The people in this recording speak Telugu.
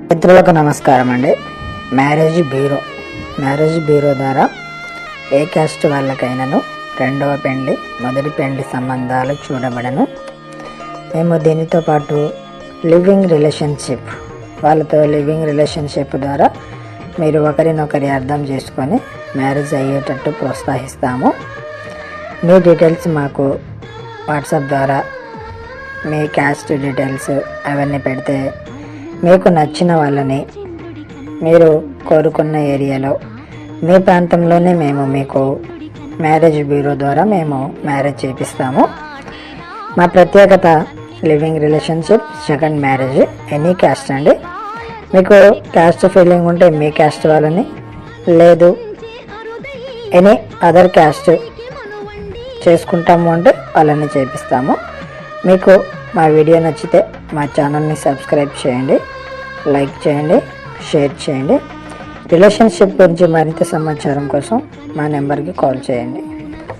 మిత్రులకు నమస్కారం అండి. మ్యారేజ్ బ్యూరో ద్వారా ఏ కాస్ట్ వాళ్ళకైనాను రెండవ పెండ్లి మొదటి పెండ్లి సంబంధాలు చూడబడను. మేము దీనితో పాటు వాళ్ళతో లివింగ్ రిలేషన్షిప్ ద్వారా మీరు ఒకరినొకరి అర్థం చేసుకొని మ్యారేజ్ అయ్యేటట్టు ప్రోత్సహిస్తాము. మీ డీటెయిల్స్ మాకు వాట్సాప్ ద్వారా మీ క్యాస్ట్ డీటెయిల్స్ అవన్నీ పెడితే మీకు నచ్చిన వాళ్ళని మీరు కోరుకున్న ఏరియాలో మీ ప్రాంతంలోనే మేము మీకు మ్యారేజ్ బ్యూరో ద్వారా మేము మ్యారేజ్ చేపిస్తాము. మా ప్రత్యేకత living relationship, second marriage, any caste అండి. మీకు క్యాస్ట్ ఫీలింగ్ ఉంటే మీ క్యాస్ట్ వాళ్ళని, లేదు ఎనీ అదర్ క్యాస్ట్ చేసుకుంటాము అంటే వాళ్ళని చేపిస్తాము. మీకు మా వీడియో నచ్చితే మా ఛానల్ని సబ్స్క్రైబ్ చేయండి, లైక్ చేయండి, షేర్ చేయండి. రిలేషన్షిప్ గురించి మరింత సమాచారం కోసం మా నెంబర్కి కాల్ చేయండి.